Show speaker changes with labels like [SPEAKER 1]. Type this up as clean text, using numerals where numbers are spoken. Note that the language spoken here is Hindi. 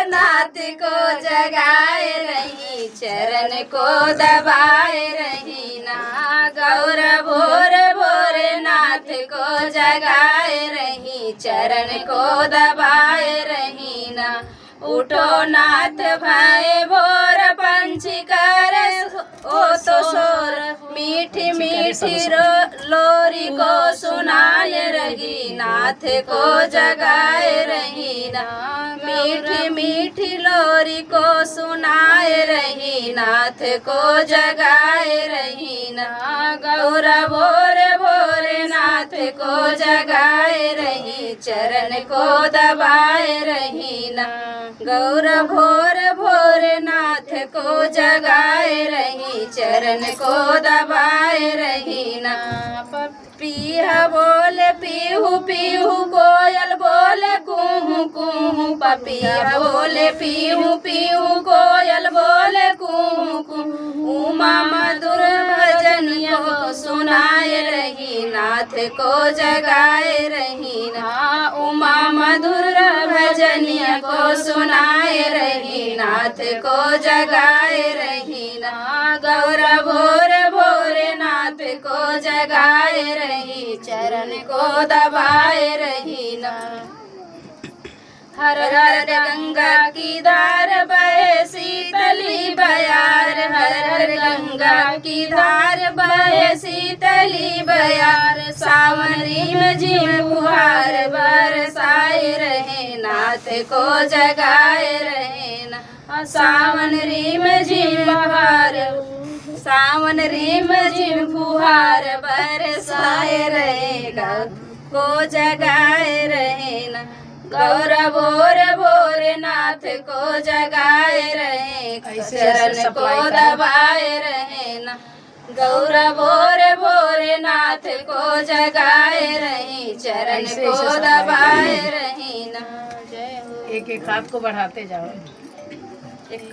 [SPEAKER 1] नाथ को जगाए रही, चरण को दबाए रही ना। गौर भोर भोर नाथ को जगाए रही, चरण को दबाए रही ना। उठो नाथ भय भोर पंछी कर ओ तो शोर, मीठी मीठी लोरी को सुनाए रही, नाथ को जगाए रही ना। मीठी मीठी लोरी को सुनाए रही, नाथ को जगाए रही ना। गौर भोर भोर नाथ को जगाए रही, चरण को दबाए रही ना। गौर भोर भोर नाथ को जगाए रही, चरण को दबाए रही ना। पपीहा बोले पीहू पीहू, कोयल बोले कूहू कूहू। पपीहा बोले पीहू पीहू, कोयल बोले कूहू कूहू। उमा मधुर भजनिया को सुनाए रही, नाथ को जगाए रही ना। उमा मधुर भजनिया को सुनाए रही, नाथ को जगाए रही ना। गौर भोर भोर नाथ को जगाए रही, चरण को दबाए रही ना। हर हर गंगा की धार बहे शीतली बयार, हर हर गंगा की धार बहे शीतली बयार। सावन रिम झिम फुहार बरसाए रहे, नाथ को जगाए रहे ना। सावन रिम झिम बहार, सावन रिम झिम फुहार बरसाए रहे, को जगाए रहे ना। गौर भोर भोर नाथ को जगाए रहे, चरण को दबाए रहे ना। गौर भोर भोर नाथ को जगाए रहे, चरण को दबाए रहे ना।
[SPEAKER 2] एक एक हाथ को बढ़ाते जाओ।
[SPEAKER 1] एक